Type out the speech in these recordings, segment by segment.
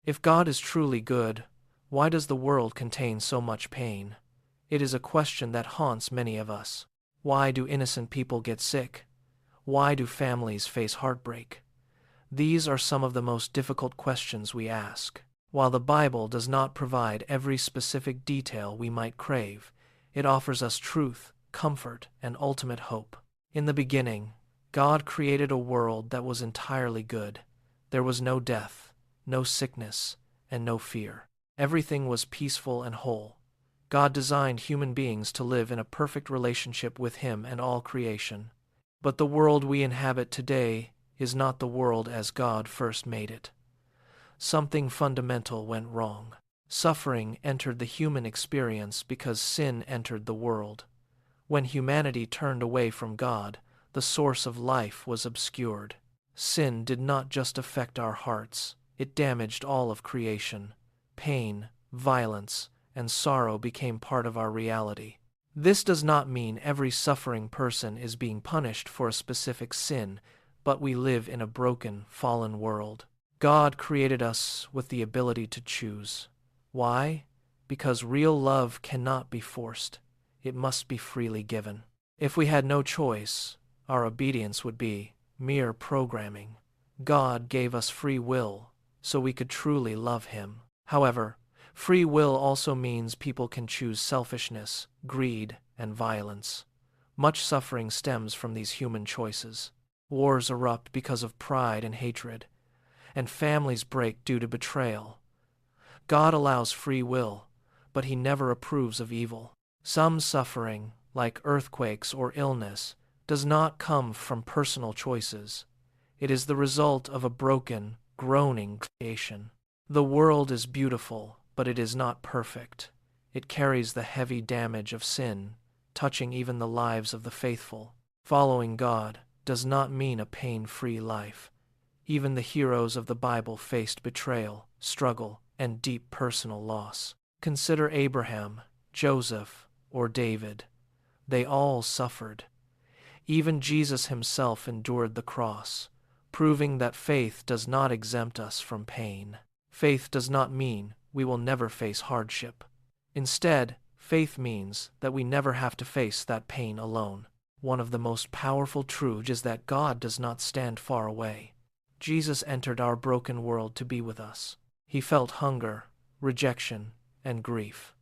If God is truly good, why does the world contain so much pain? It is a question that haunts many of us. Why do innocent people get sick? Why do families face heartbreak? These are some of the most difficult questions we ask. While the Bible does not provide every specific detail we might crave, it offers us truth, comfort, and ultimate hope. In the beginning, God created a world that was entirely good. There was no death, no sickness, and no fear. Everything was peaceful and whole. God designed human beings to live in a perfect relationship with Him and all creation. But the world we inhabit today is not the world as God first made it. Something fundamental went wrong. Suffering entered the human experience because sin entered the world. When humanity turned away from God, the source of life was obscured. Sin did not just affect our hearts, it damaged all of creation. Pain, violence, and sorrow became part of our reality. This does not mean every suffering person is being punished for a specific sin, but we live in a broken, fallen world. God created us with the ability to choose. Why? Because real love cannot be forced. It must be freely given. If we had no choice, our obedience would be mere programming. God gave us free will so we could truly love Him. However, free will also means people can choose selfishness, greed, and violence. Much suffering stems from these human choices. Wars erupt because of pride and hatred, and families break due to betrayal. God allows free will, but He never approves of evil. Some suffering, like earthquakes or illness, does not come from personal choices. It is the result of a broken, groaning creation. The world is beautiful, but it is not perfect. It carries the heavy damage of sin, touching even the lives of the faithful. Following God does not mean a pain-free life. Even the heroes of the Bible faced betrayal, struggle, and deep personal loss. Consider Abraham, Joseph, or David. They all suffered. Even Jesus Himself endured the cross, proving that faith does not exempt us from pain. Faith does not mean we will never face hardship. Instead, faith means that we never have to face that pain alone. One of the most powerful truths is that God does not stand far away. Jesus entered our broken world to be with us. He felt hunger, rejection, and grief.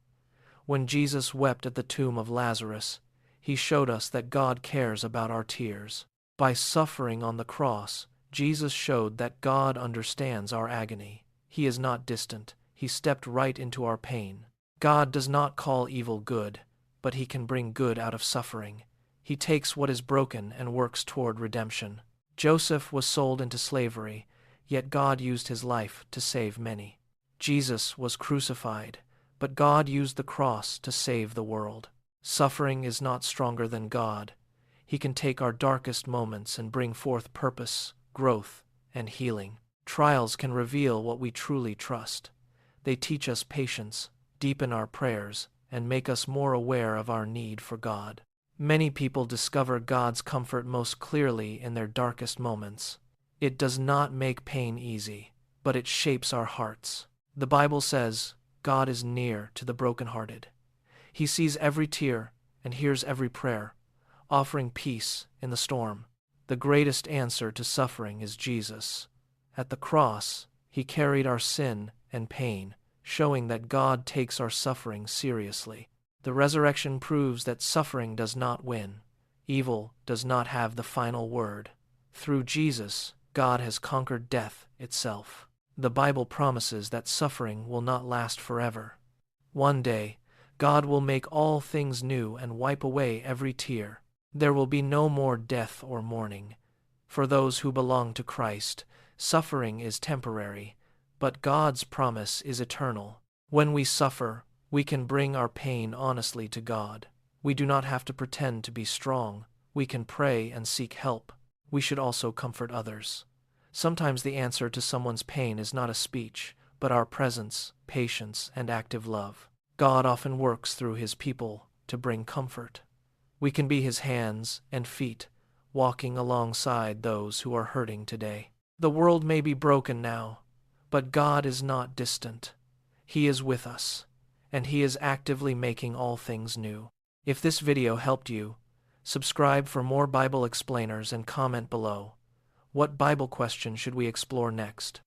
When Jesus wept at the tomb of Lazarus, He showed us that God cares about our tears. By suffering on the cross, Jesus showed that God understands our agony. He is not distant. He stepped right into our pain. God does not call evil good, but He can bring good out of suffering. He takes what is broken and works toward redemption. Joseph was sold into slavery, yet God used his life to save many. Jesus was crucified, but God used the cross to save the world. Suffering is not stronger than God. He can take our darkest moments and bring forth purpose, growth, and healing. Trials can reveal what we truly trust. They teach us patience, deepen our prayers, and make us more aware of our need for God. Many people discover God's comfort most clearly in their darkest moments. It does not make pain easy, but it shapes our hearts. The Bible says, God is near to the brokenhearted. He sees every tear and hears every prayer, offering peace in the storm. The greatest answer to suffering is Jesus. At the cross, He carried our sin and pain, showing that God takes our suffering seriously. The resurrection proves that suffering does not win. Evil does not have the final word. Through Jesus, God has conquered death itself. The Bible promises that suffering will not last forever. One day, God will make all things new and wipe away every tear. There will be no more death or mourning. For those who belong to Christ, suffering is temporary, but God's promise is eternal. When we suffer, we can bring our pain honestly to God. We do not have to pretend to be strong. We can pray and seek help. We should also comfort others. Sometimes the answer to someone's pain is not a speech, but our presence, patience, and active love. God often works through His people to bring comfort. We can be His hands and feet, walking alongside those who are hurting today. The world may be broken now, But God is not distant. He is with us, and He is actively making all things new. If this video helped you, subscribe for more Bible explainers and comment below. What Bible question should we explore next?